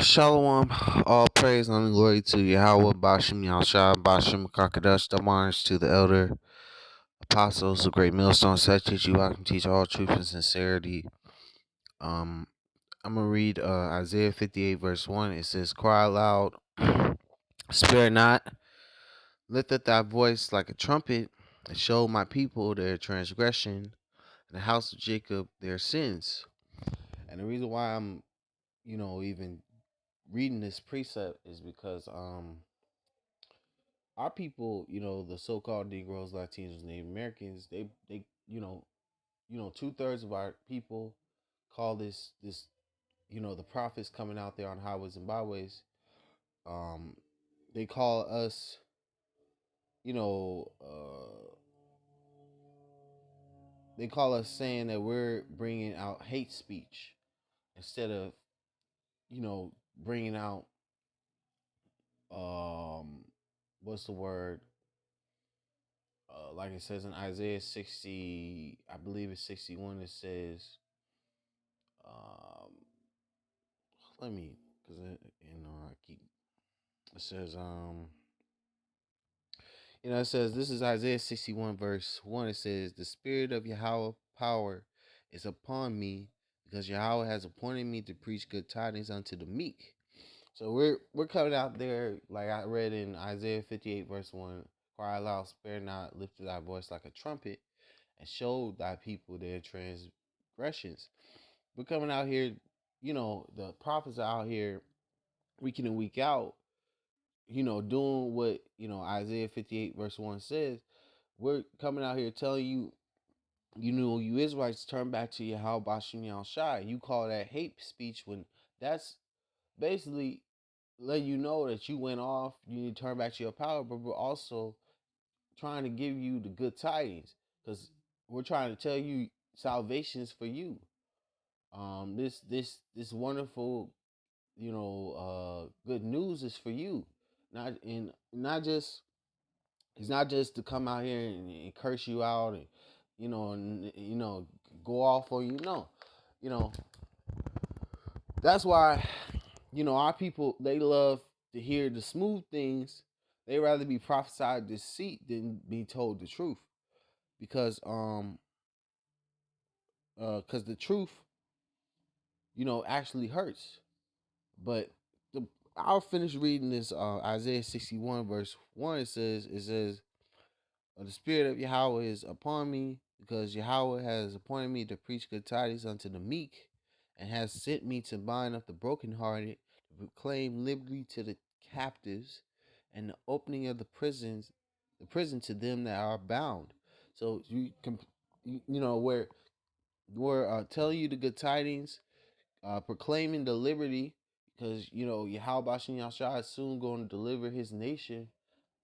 Shalom, all praise and glory to Yahweh, Bashim Yahshua, Bashim Kakadash, Damarns to the elder apostles, the great millstone, set teach you, I can teach all truth and sincerity. Um, I'm gonna read Isaiah 58 verse 1. It says, "Cry aloud, spare not, lift up thy voice like a trumpet, and show my people their transgression, and the house of Jacob their sins." And the reason why I'm, even reading this precept is because our people, the so-called Negroes, Latinos, Native Americans, they, 2/3 of our people call this, the prophets coming out there on highways and byways. Um, they call us, you know, uh, they call us saying that we're bringing out hate speech instead of, bringing out, um, what's the word? Like it says in Isaiah 60, I believe it's 61. It says, um, let me, because I keep. It says, it says this is Isaiah 61 verse 1. It says, "The spirit of Yahweh power is upon me, because Yahweh has appointed me to preach good tidings unto the meek." So we're coming out there, like I read in Isaiah 58 verse 1. "Cry aloud, spare not, lift thy voice like a trumpet, and show thy people their transgressions." We're coming out here, the prophets are out here week in and week out, doing what, Isaiah 58 verse 1 says. We're coming out here telling you, you Israelites turn back to Yahweh Bashim Yahushai. You call that hate speech when that's basically letting you know that you went off, you need to turn back to your power, but we're also trying to give you the good tidings, because we're trying to tell you salvation is for you. This wonderful, good news is for you. Not just, it's not just to come out here and curse you out and, go off on you. No, you know that's why, our people, they love to hear the smooth things. They rather be prophesied deceit than be told the truth, because because the truth, actually hurts. But the I'll finish reading this Isaiah 61 verse 1. It says, "The spirit of Yahweh is upon me, because Yahweh has appointed me to preach good tidings unto the meek, and has sent me to bind up the brokenhearted, to proclaim liberty to the captives, and the opening of the prison to them that are bound." So you can, we're telling you the good tidings, proclaiming the liberty, because Yahweh Bashem Yahshua is soon going to deliver his nation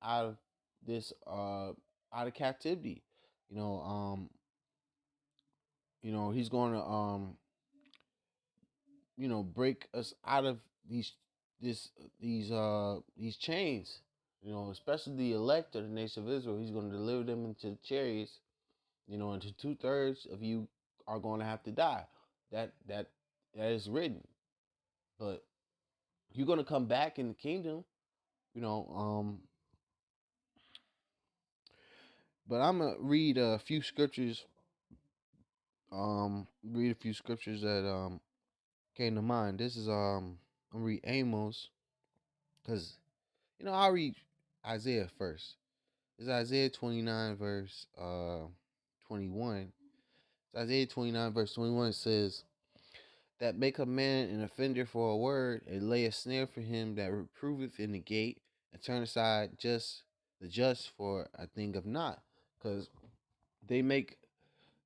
out of this out of captivity. You know, um, he's going to break us out of these chains. Especially the elect of the nation of Israel. He's going to deliver them into the chariots. And 2/3 of you are going to have to die. That is written. But you're going to come back in the kingdom. You know, um, but I'm gonna read a few scriptures. Read a few scriptures that came to mind. This is I'm gonna read Amos, because I'll read Isaiah first. It's Isaiah 29 verse 21. It's Isaiah 29 verse 21. It says, "That make a man an offender for a word, and lay a snare for him that reproveth in the gate, and turn aside the just for a thing of naught." Because they make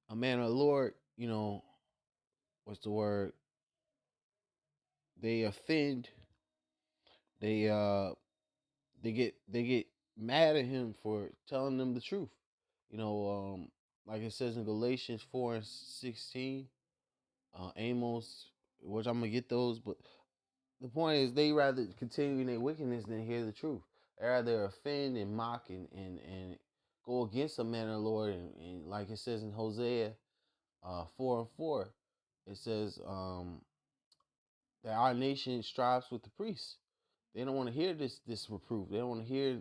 a man of the Lord, what's the word? They offend. They they get mad at him for telling them the truth. Like it says in Galatians 4:16, Amos, which I'm gonna get those, but the point is they rather continue in their wickedness than hear the truth. They rather offend and mock and go against the man of the Lord, and like it says in Hosea 4:4, it says that our nation strives with the priests. They don't want to hear this reproof. They don't want to hear,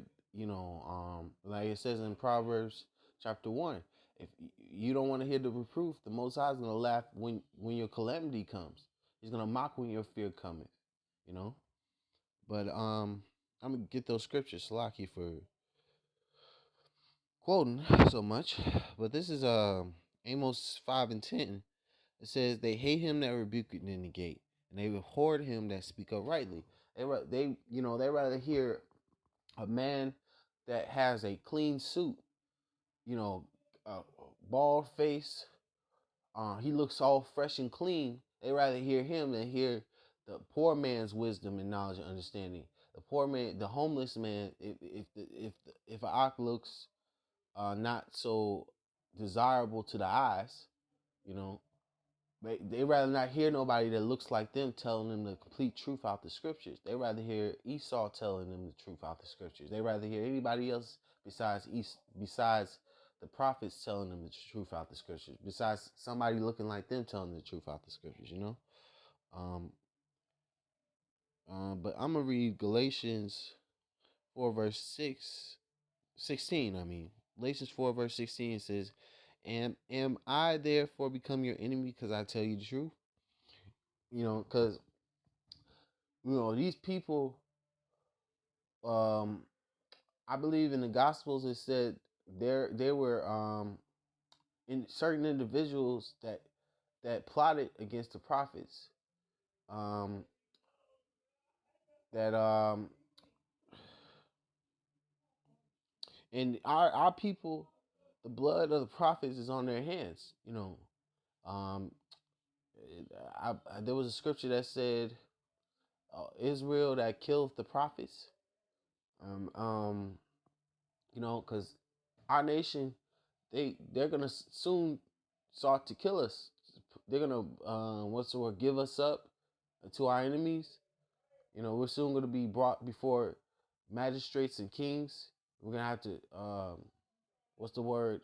like it says in Proverbs chapter 1. If you don't want to hear the reproof, the Most High is gonna laugh when your calamity comes. He's gonna mock when your fear cometh. You know. But I'm gonna get those scriptures, Salaki, for quoting so much. But this is Amos 5:10. It says, "They hate him that rebuketh in the gate, and they abhor him that speak uprightly." They rather hear a man that has a clean suit, you know, a bald face. He looks all fresh and clean. They rather hear him than hear the poor man's wisdom and knowledge and understanding. The poor man, the homeless man, if an ox looks not so desirable to the eyes, you know, they rather not hear nobody that looks like them telling them the complete truth out the scriptures. They rather hear Esau telling them the truth out the scriptures. They rather hear anybody else besides the prophets telling them the truth out the scriptures. Besides somebody looking like them telling them the truth out the scriptures. Um, but I'm gonna read Galatians 4 verse 16. I mean, Galatians 4 verse 16 says, Am I therefore become your enemy because I tell you the truth? Because these people, um, I believe in the Gospels it said there were in certain individuals that plotted against the prophets, um, that and our people, the blood of the prophets is on their hands. Um, there was a scripture that said, Israel that killed the prophets. Um, um, because our nation, they're gonna soon start to kill us. They're gonna give us up to our enemies. We're soon gonna be brought before magistrates and kings. We're gonna have to what's the word?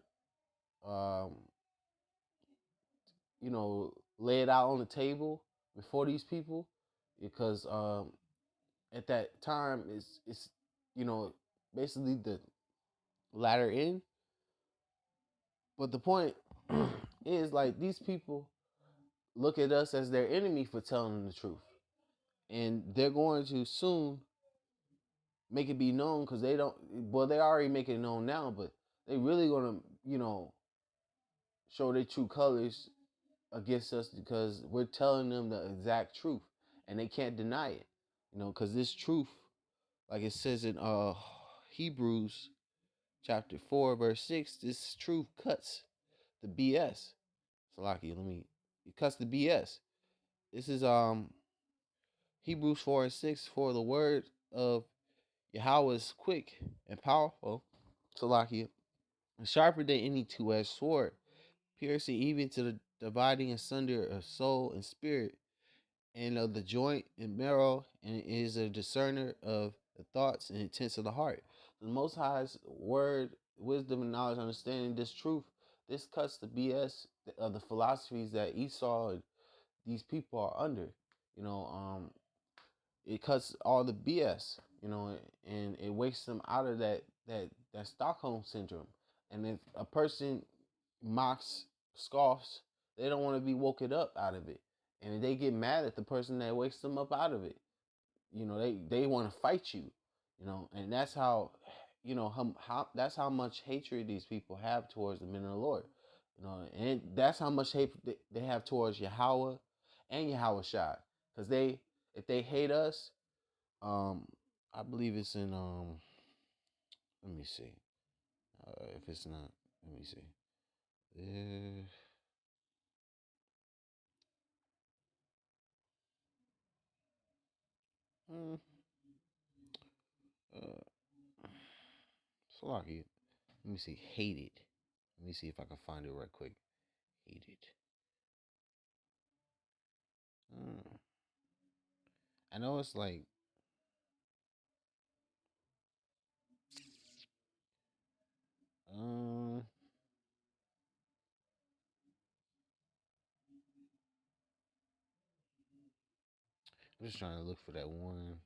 Um, lay it out on the table before these people, because at that time it's you know basically the latter end. But the point is, like, these people look at us as their enemy for telling them the truth, and they're going to soon make it be known, because they don't. Well, they already make it known now, but they really gonna show their true colors against us, because we're telling them the exact truth, and they can't deny it. Because this truth, like it says in Hebrews chapter 4 verse 6, this truth cuts the BS. Salaki, it cuts the BS. This is Hebrews 4 and 6. For the word of Yahweh is quick and powerful, Salaki, and sharper than any two-edged sword, piercing even to the dividing asunder of soul and spirit, and of the joint and marrow, and is a discerner of the thoughts and intents of the heart. The Most High's word, wisdom, and knowledge, understanding this truth, this cuts the BS of the philosophies that Esau and these people are under. It cuts all the BS, and it wakes them out of that Stockholm syndrome. And if a person mocks, scoffs, they don't want to be woken up out of it, and they get mad at the person that wakes them up out of it. They want to fight you, and that's how that's how much hatred these people have towards the men of the Lord, and that's how much hate they have towards Yahweh and Yahweh Shai, because if they hate us, um, I believe it's in let me see, if it's not, let me see, uh, uh, Slocky. Let me see, hated. Let me see if I can find it right quick. Hated. Uh, I know it's like, uh, I'm just trying to look for that one.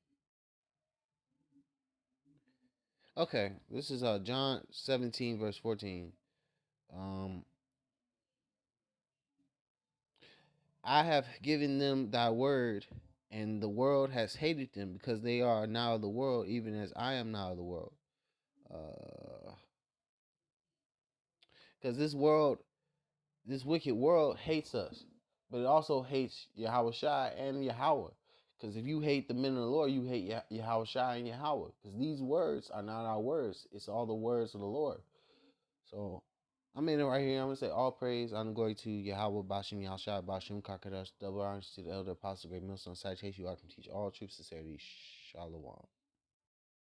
Okay, this is John 17 verse 14. Um, I have given them thy word, and the world has hated them because they are now of the world, even as I am now of the world. Because this wicked world hates us, but it also hates Yahweh Shai and Yahweh. Because if you hate the men of the Lord, you hate Yahweh Shai and Yahweh. Because these words are not our words; it's all the words of the Lord. So I'm in it right here. I'm gonna say all praise, honor, glory to Yahweh, Bashim, Yahshua, Bashim, Kakadash, double honors to the elder apostle, great millstone, citation, you are can teach all truth, sincerity, Shalom.